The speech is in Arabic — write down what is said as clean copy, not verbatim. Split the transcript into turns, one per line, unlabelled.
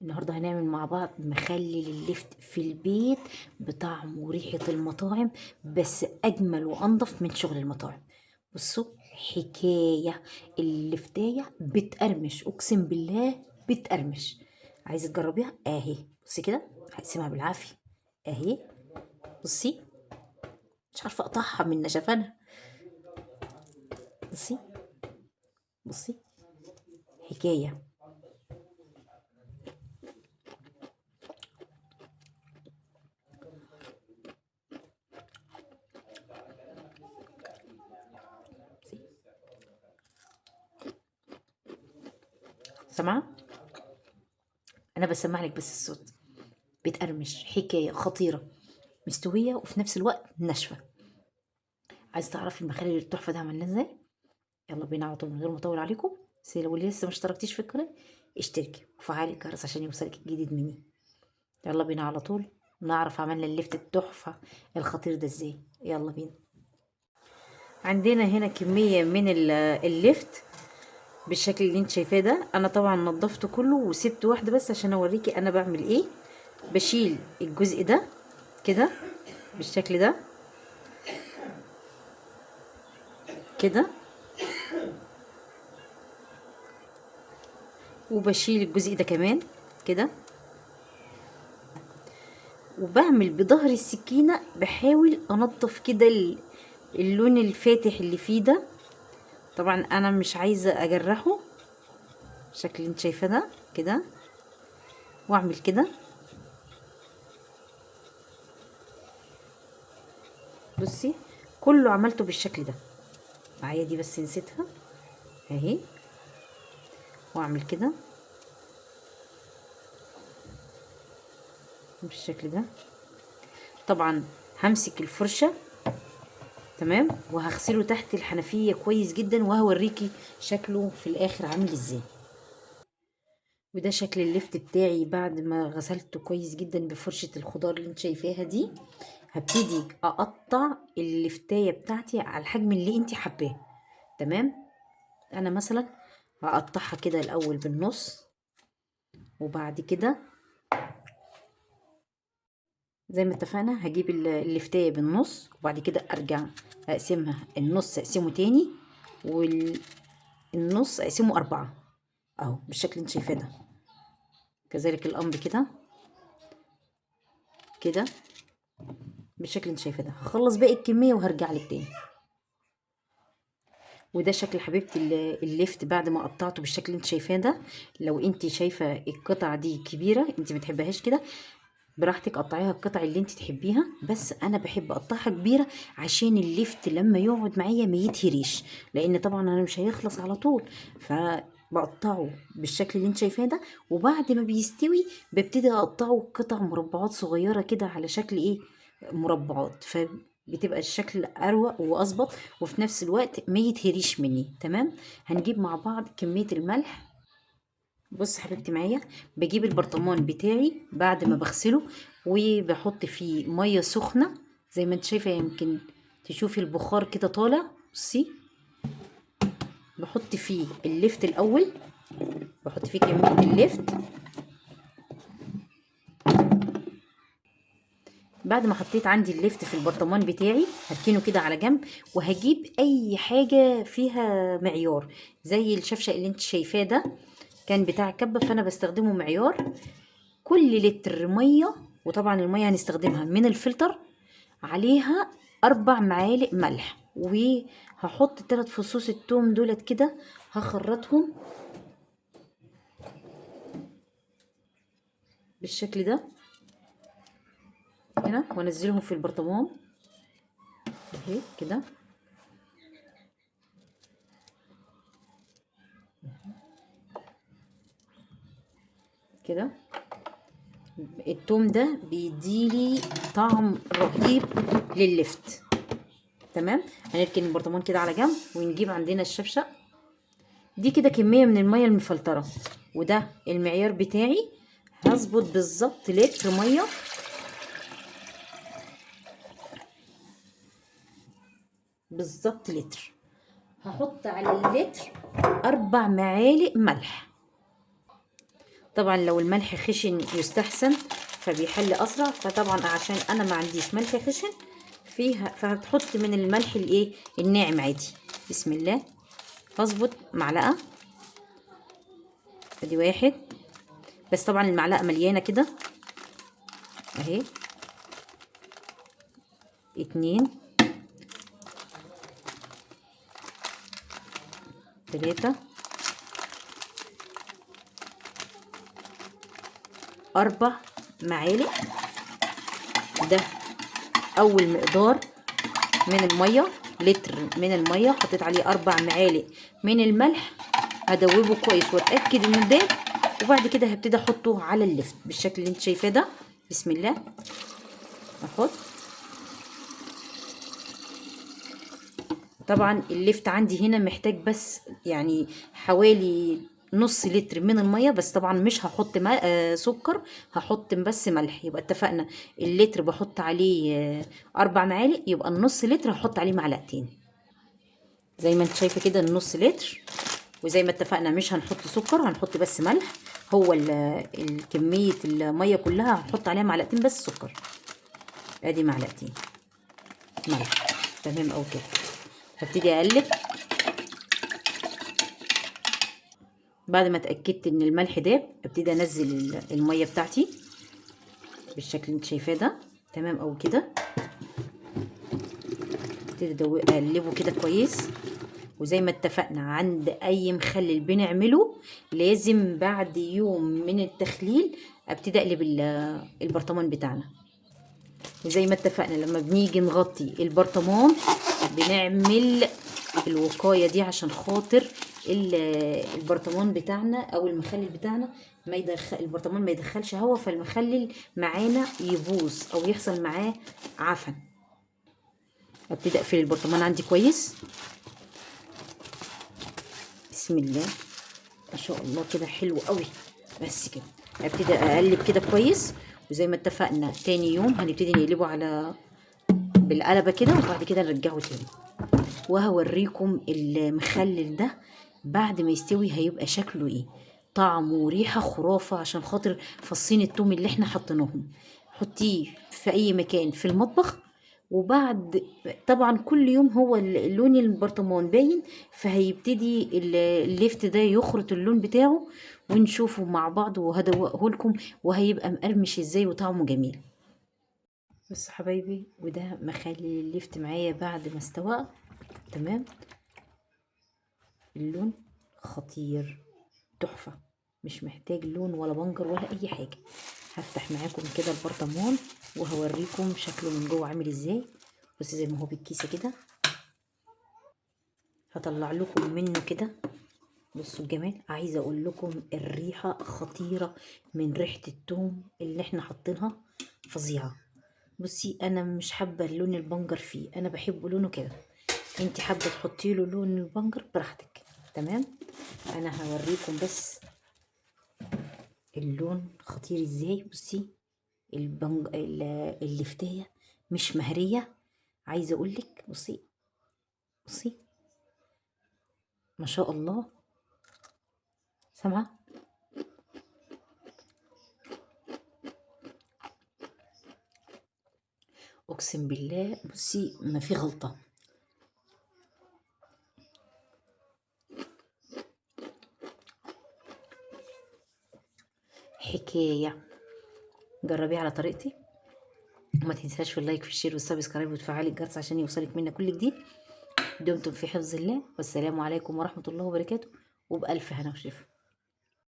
النهارده هنعمل مع بعض مخلل اللفت في البيت بطعم وريحة المطاعم، بس أجمل وأنضف من شغل المطاعم. بصوا، حكاية. اللفتاية بتقرمش، أقسم بالله بتقرمش. عايزة تجربيها؟ أهي بصي كده، هقسمها بالعافية أهي. بصي، مش عارفة أقطعها من نشفانها. بصي بصي، حكاية. بصي. سامعة؟ أنا بسمع لك بس الصوت. بتقرمش، حكاية خطيرة، مستوية وفي نفس الوقت ناشفة. عايز تعرفي المخلل التحفة ده عملناه ازاي؟ يلا بينا على طول من غير ما اطول عليكم. بس لو لسه ما اشتركتيش في القناة، اشتركي وفعلي الجرس عشان يوصلك الجديد مني. يلا بينا على طول نعرف عملنا اللفت التحفة الخطير ده ازاي. يلا بينا. عندنا هنا كمية من اللفت بالشكل اللي انت شايفاه ده. انا طبعا نضفته كله وسبت واحدة بس عشان اوريكي انا بعمل ايه. بشيل الجزء ده كده بالشكل ده كده، وبشيل الجزء ده كمان كده، وبعمل بظهر السكينة بحاول انضف كده اللون الفاتح اللي فيه ده. طبعا انا مش عايزة اجرحه بالشكل اللي انت شايفاه ده كده، واعمل كده. بصي، كله عملته بالشكل ده. معايا دي بس نسيتها اهي، واعمل كده بالشكل ده. طبعا همسك الفرشة تمام، وهغسله تحت الحنفية كويس جدا، وهوريكي شكله في الاخر عامل ازاي. وده شكل اللفت بتاعي بعد ما غسلته كويس جدا بفرشة الخضار اللي انت شايفاها دي. هبتدي اقطع اللفتاية بتاعتي على الحجم اللي انت حباه. تمام، انا مثلا هقطعها كده الاول بالنص، وبعد كده زي ما اتفقنا هجيب اللفتاية بالنص، وبعد كده ارجع اقسمها النص، اقسمه تاني، والنص اقسمه 4 اهو بالشكل اللي انت شايفاه ده. كذلك الامر كده كده بالشكل اللي انت شايفاه ده. هخلص باقي الكمية وهرجع لك تاني. وده شكل حبيبتي الليفت بعد ما قطعته بالشكل اللي انت شايفاه ده. لو انت شايفه القطعه دي كبيره، انت ما تحبهاش كده، براحتك قطعيها القطع اللي انت تحبيها، بس انا بحب اقطعها كبيره عشان الليفت لما يقعد معايا ما يتهريش، لان طبعا انا مش هيخلص على طول. فبقطعه بالشكل اللي انت شايفاه ده، وبعد ما بيستوي ببتدي اقطعه قطع مربعات صغيره كده على شكل ايه، مربعات، فبتبقى الشكل اروق واظبط، وفي نفس الوقت ما يتهريش مني. تمام، هنجيب مع بعض كميه الملح. بص حبيبتي معايا، بجيب البرطمان بتاعي بعد ما بغسله وبحط فيه ميه سخنه زي ما انت شايفه، يمكن تشوفي البخار كده طالع. بصي، بحط فيه اللفت الاول، بحط فيه كميه اللفت. بعد ما حطيت عندي اللفت في البرطمان بتاعي هركنه كده على جنب، وهجيب اي حاجه فيها معيار زي الشفشه اللي انت شايفاه ده، كان بتاع كبه فانا بستخدمه معيار. كل لتر ميه، وطبعا الميه هنستخدمها من الفلتر، عليها 4 معالق ملح، وهحط 3 فصوص التوم دولت كده، هخرطهم بالشكل ده هنا، وانزلهم في البرطمان اهي كده كده. التوم ده بيديلي طعم رهيب لللفت. تمام، هنركن البرطمان كده على جنب ونجيب عندنا الشفشق دي كده، كمية من المية المفلترة، وده المعيار بتاعي. هظبط بالظبط لتر مية، بالظبط لتر. هحط على اللتر 4 معالق ملح. طبعا لو الملح خشن يستحسن فبيحل اسرع، فطبعا عشان انا ما عنديش ملح خشن فيها فهتحط من الملح الايه الناعم عادي. بسم الله. هظبط معلقه، ادي واحد، بس طبعا المعلقه مليانه كده اهي. اتنين، تلاتة، اربع معالق. ده اول مقدار من الميه، لتر من الميه حطيت عليه 4 معالق من الملح. هدوبه كويس واتاكد انه داب، وبعد كده هبتدي احطه على اللفت بالشكل اللي انت شايفاه ده. بسم الله. احط. طبعا اللفت عندي هنا محتاج بس يعني حوالي نص لتر من الميه، بس طبعا مش هحط سكر، هحط بس ملح. يبقى اتفقنا اللتر بحط عليه 4 معالق، يبقى النص لتر هحط عليه معلقتين. زي ما انت شايفه كده النص لتر، وزي ما اتفقنا مش هنحط سكر، هنحط بس ملح. هو كميه الميه كلها هنحط عليها معلقتين بس سكر. ادي معلقتين ملح. تمام او كده. هبتدي اقلب. بعد ما اتاكدت ان الملح داب ابتدي انزل الميه بتاعتي بالشكل اللي انت شايفاه ده. تمام او كده. ابتدي اقلبه كده كويس. وزي ما اتفقنا عند اي مخلل بنعمله لازم بعد يوم من التخليل ابتدي اقلب البرطمان بتاعنا. وزي ما اتفقنا لما بنيجي نغطي البرطمان بنعمل الوقاية دي عشان خاطر البرطمان بتاعنا او المخلل بتاعنا ما يدخل البرطمان، ما يدخلش هوا فالمخلل معانا يبوظ او يحصل معاه عفن. ابتدي اقفل البرطمان عندي كويس. بسم الله. ما شاء الله كده حلو قوي. بس كده ابتدي اقلب كده كويس. وزي ما اتفقنا تاني يوم هنبتدي نقلبه على بالقلبه كده، وبعد كده نرجعه تاني. وهوريكم المخلل ده بعد ما يستوي هيبقى شكله ايه. طعمه وريحه خرافه، عشان خاطر فصين التوم اللي احنا حطيناهم. حطيه في اي مكان في المطبخ. وبعد طبعا كل يوم هو لون البرطمان باين، فهيبتدي الليفت ده يخرط اللون بتاعه، ونشوفه مع بعض وهدوقه لكم وهيبقى مقرمش ازاي وطعمه جميل. بص حبايبي، وده مخلل الليفت معايا بعد ما استوى. تمام. اللون خطير، تحفة، مش محتاج لون ولا بنجر ولا اي حاجة. هفتح معاكم كده البرطمان وهوريكم شكله من جوه عامل ازاي. بصي زي ما هو بالكيسة كده. هطلع لكم منه كده. بصوا الجمال. عايزة اقول لكم الريحة خطيرة من ريحة التوم اللي احنا حاطينها، فظيعة. بصي انا مش حابة اللون البنجر فيه، انا بحبه لونه كده. انت حابة تحطي له لون البنجر براحتك. تمام. انا هوريكم بس اللون خطير ازاي. بصي اللفتايه مش مهريه. عايزه اقولك بصي، بصي ما شاء الله. سامعه؟ اقسم بالله بصي ما في غلطه. حكايه. جربيها على طريقتي، وما تنساش في اللايك في الشير والسبسكرايب وتفعلي الجرس عشان يوصلك منا كل جديد. دمتم في حفظ الله، والسلام عليكم ورحمه الله وبركاته، وبألف هنا وشفا.